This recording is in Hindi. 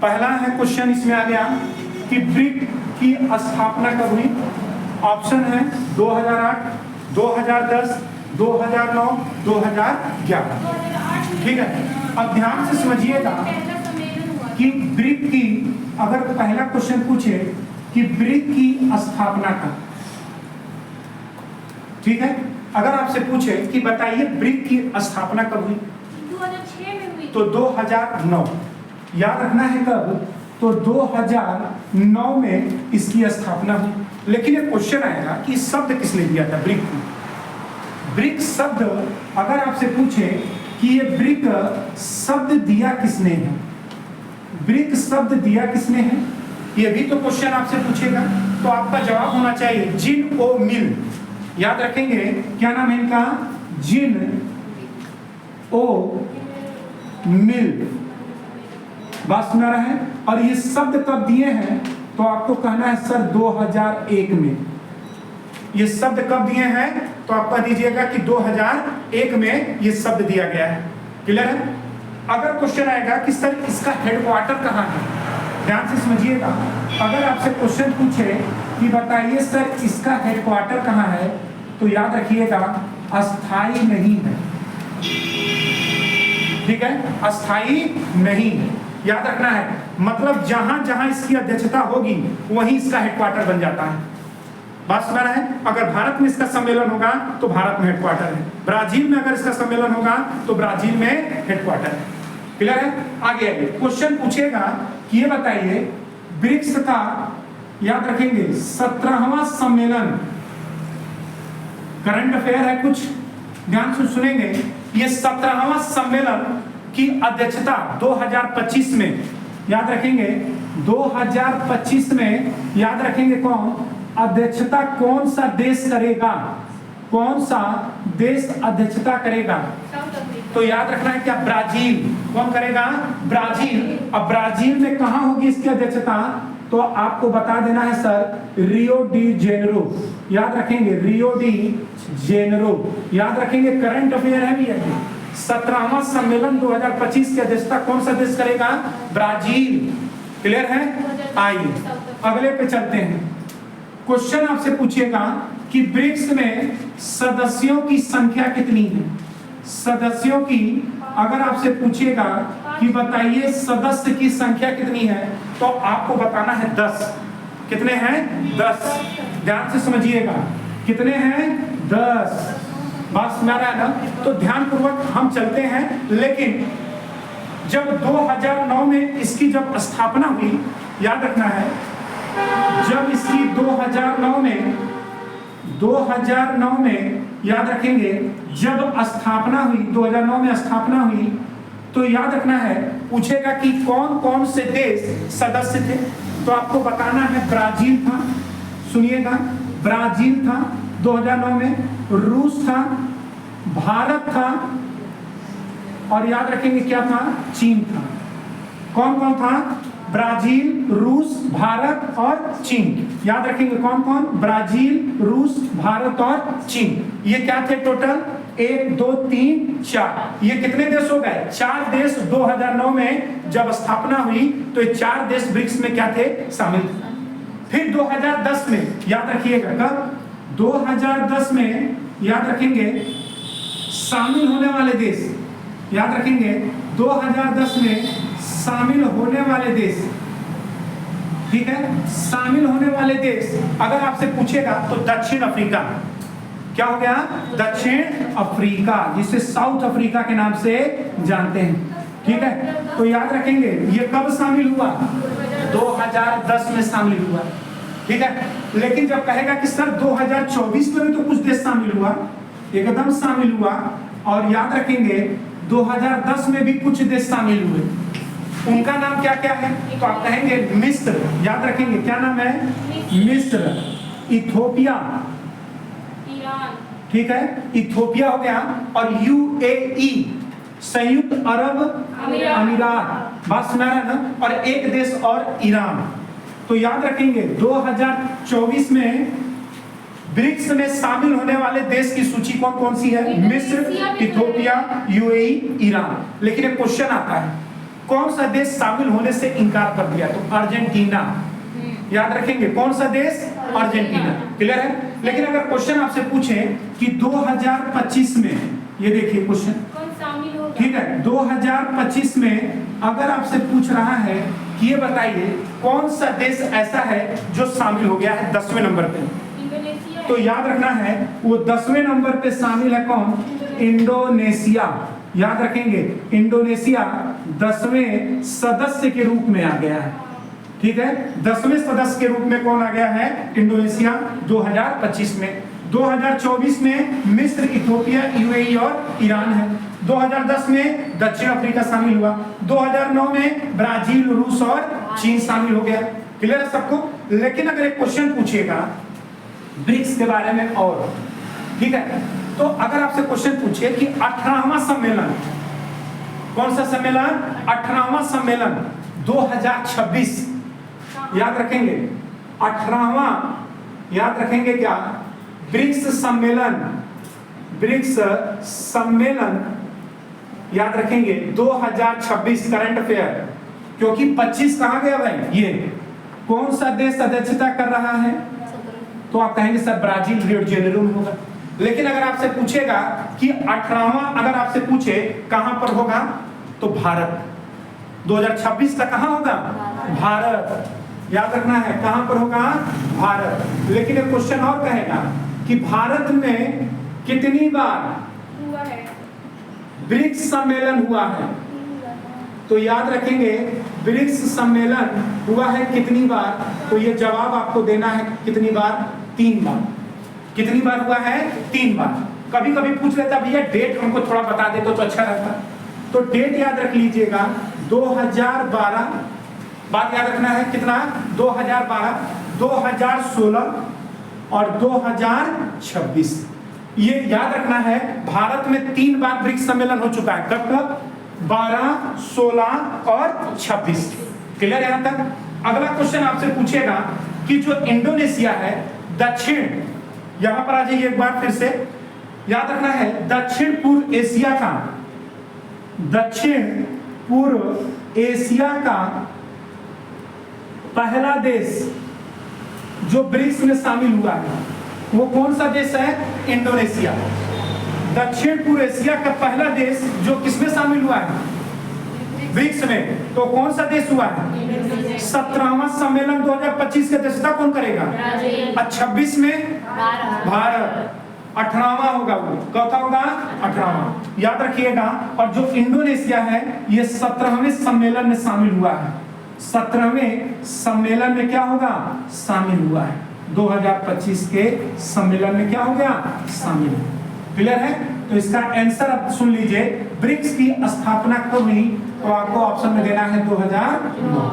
पहला है क्वेश्चन इसमें आ गया कि ब्रिक की स्थापना कब हुई। ऑप्शन है 2008, 2010, 2009, 2011। ठीक है, अब ध्यान से समझिएगा कि ब्रिक की, अगर पहला क्वेश्चन पूछे कि ब्रिक की स्थापना कब, ठीक है, अगर आपसे पूछे कि बताइए ब्रिक की स्थापना कब हुई 2006 में हुई, तो 2009 याद रखना है कब, तो 2009 में इसकी स्थापना हुई। लेकिन एक क्वेश्चन आएगा कि शब्द किसने दिया था ब्रिक को। ब्रिक शब्द अगर आपसे पूछे कि ये ब्रिक शब्द दिया किसने है, ब्रिक शब्द दिया किसने है, ये भी तो क्वेश्चन आपसे पूछेगा। तो आपका जवाब होना चाहिए जिन ओ मिल। याद रखेंगे क्या नाम है इनका, जिन ओ मिल। बात सुना रहा है। और ये शब्द कब दिए हैं, तो आपको कहना है सर 2001 में। ये शब्द कब दिए हैं, तो आप कह दीजिएगा कि 2001 में ये शब्द दिया गया है। क्लियर है। अगर क्वेश्चन आएगा कि सर इसका हेडक्वार्टर कहाँ है, ध्यान से समझिएगा। अगर आपसे क्वेश्चन पूछे कि बताइए सर इसका हेडक्वार्टर कहाँ है, तो याद रखिएगा अस्थाई नहीं है। ठीक है, अस्थाई नहीं है, याद रखना है। मतलब जहां जहां इसकी अध्यक्षता होगी वहीं इसका हेडक्वार्टर बन जाता है। बात सुना रहा है। अगर भारत में इसका सम्मेलन होगा तो भारत में हेडक्वार्टर है, ब्राजील में अगर इसका सम्मेलन होगा तो ब्राजील में हेडक्वार्टर है। क्लियर है। आगे आगे क्वेश्चन पूछेगा कि ये बताइए ब्रिक्स का, याद रखेंगे 17वां सम्मेलन, करंट अफेयर है कुछ, ध्यान से सुनेंगे। ये 17वां सम्मेलन की अध्यक्षता 2025 में, याद रखेंगे 2025 में, याद रखेंगे कौन अध्यक्षता, कौन सा देश करेगा, कौन सा देश अध्यक्षता करेगा, तो याद रखना है क्या, ब्राजील। कौन करेगा, ब्राजील। अब ब्राजील में कहां होगी इसकी अध्यक्षता, तो आपको बता देना है सर रियो डी जेनेरो। याद रखेंगे रियो डी जेनेरो। याद रखेंगे करंट अफेयर है भी है। 17वां सम्मेलन 2025 की अध्यक्षता कौन सा देश करेगा, ब्राजील। क्लियर है। आइए अगले पे चलते हैं। क्वेश्चन आपसे पूछेगा कि ब्रिक्स में सदस्यों की संख्या कितनी है। सदस्यों की अगर आपसे पूछेगा कि बताइए सदस्य की संख्या कितनी है, तो आपको बताना है 10। कितने हैं, 10। ध्यान से समझिएगा कितने हैं, 10। बात सुना रहा है ना। तो ध्यान पूर्वक हम चलते हैं। लेकिन जब 2009 में इसकी जब स्थापना हुई, याद रखना है जब इसकी 2009 में याद रखेंगे जब स्थापना हुई, 2009 में स्थापना हुई, तो याद रखना है पूछेगा कि कौन कौन से देश सदस्य थे, तो आपको बताना है ब्राजील था। सुनिएगा ब्राजील था 2009 में, रूस था, भारत था, और याद रखेंगे क्या था, चीन था। कौन कौन था, ब्राजील, रूस, भारत और चीन। याद रखेंगे कौन कौन, ब्राजील, रूस, भारत और चीन। ये क्या थे टोटल, 1 2 3 4। ये कितने देश हो गए, 4 देश। 2009 में जब स्थापना हुई तो ये 4 देश ब्रिक्स में क्या थे, शामिल थे। फिर 2010 में याद रखिएगा कब, 2010 में याद रखेंगे शामिल होने वाले देश, याद रखेंगे 2010 में शामिल होने वाले देश। ठीक है, शामिल होने वाले देश अगर आपसे पूछेगा तो दक्षिण अफ्रीका। क्या हो गया, दक्षिण अफ्रीका, जिसे साउथ अफ्रीका के नाम से जानते हैं। ठीक है, तो याद रखेंगे ये कब शामिल हुआ, 2010 में शामिल हुआ। ठीक है, लेकिन जब कहेगा कि सर 2024 में भी तो कुछ देश शामिल हुआ, एकदम शामिल हुआ। और याद रखेंगे 2010 में भी कुछ देश शामिल हुए, उनका नाम क्या क्या है, तो आप कहेंगे मिस्र। याद रखेंगे क्या नाम है, मिस्र, इथोपिया, ईरान। ठीक है, इथोपिया हो गया, और यूएई, संयुक्त अरब अमीरात। बात सुना रहा है ना। और एक देश और ईरान। तो याद रखेंगे 2024 में ब्रिक्स में शामिल होने वाले देश की सूची कौन कौन सी है, मिस्र, इथोपिया, यूएई, ईरान। लेकिन एक क्वेश्चन आता है, कौन सा देश शामिल होने से इनकार कर दिया, तो अर्जेंटीना। याद रखेंगे कौन सा देश, अर्जेंटीना। क्लियर है। लेकिन अगर क्वेश्चन आपसे पूछे कि 2025 में, ये देखिए क्वेश्चन, कौन शामिल होगा? ठीक है, 2025 में अगर आपसे पूछ रहा है कि ये बताइए कौन सा देश ऐसा है जो शामिल हो गया है 10वें नंबर पे, इंडोनेशिया। तो याद रखना है वो 10वें नंबर पे शामिल है कौन, इंडोनेशिया। याद रखेंगे इंडोनेशिया 10वें सदस्य के रूप में आ गया है। ठीक है, 10वें सदस्य के रूप में कौन आ गया है, इंडोनेशिया 2025 में। 2024 में मिस्र, इथोपिया, यूएई और ईरान है। 2010 में दक्षिण अफ्रीका शामिल हुआ। 2009 में ब्राजील, रूस और चीन शामिल हो गया। क्लियर है सबको। लेकिन अगर एक क्वेश्चन पूछेगा ब्रिक्स के बारे में और, ठीक है, तो अगर आपसे क्वेश्चन पूछे कि 18वां सम्मेलन, कौन सा सम्मेलन, 18वां सम्मेलन 2026, याद रखेंगे 18वां, याद रखेंगे क्या, ब्रिक्स सम्मेलन, ब्रिक्स सम्मेलन याद रखेंगे 2026 करंट अफेयर, क्योंकि 25 कहां गया भाई, ये कौन सा देश अध्यक्षता कर रहा है, तो आप कहेंगे sir Brazil, Rio de Janeiro में होगा। लेकिन अगर आपसे पूछेगा कि 18वां, अगर आपसे पूछे कहां पर होगा, तो भारत 2026 का कहां होगा, भारत। याद रखना है कहां पर होगा, भारत। लेकिन एक क्वेश्चन और कहेगा कि भारत में कितनी बार हुआ है, ब्रिक्स सम्मेलन हुआ है, तो याद रखेंगे ब्रिक्स सम्मेलन हुआ है कितनी बार, तो ये जवाब आपको देना है कितनी बार, 3 बार। कितनी बार हुआ है, 3 बार। कभी कभी पूछ लेता भैया डेट हमको थोड़ा बता दे तो अच्छा रहता, तो डेट याद रख लीजिएगा 2012, बात याद रखना है कितना, 2012, 2016 और 2026। ये याद रखना है भारत में 3 बार ब्रिक्स सम्मेलन हो चुका है। कब कब, 12, 16 और 26। क्लियर है यहाँ तक। अगला क्वेश्चन आपसे पूछेगा कि जो इंडोनेशिया है, दक्षिण, यहां पर आ जाइए एक बार फिर से, याद रखना है दक्षिण पूर्व एशिया का, दक्षिण पूर्व एशिया का पहला देश जो ब्रिक्स में शामिल हुआ है, वो कौन सा देश है, इंडोनेशिया। दक्षिण पूर्व एशिया का पहला देश जो किसमें शामिल हुआ है, ब्रिक्स में, तो कौन सा देश हुआ है, 17वां सम्मेलन 2025 की अध्यक्षता कौन करेगा, 26 में भारत, 18वां होगा वो, कौन होगा, 18वां। याद रखिएगा। और जो इंडोनेशिया है ये 17वें सम्मेलन में शामिल हुआ है, 17वें सम्मेलन में क्या होगा, शामिल हुआ है। 2025 के सम्मेलन में क्या हो गया, शामिल। क्लियर है। तो इसका आंसर आप सुन लीजिए, ब्रिक्स की स्थापना कब हुई, तो आपको ऑप्शन में देना है 2009।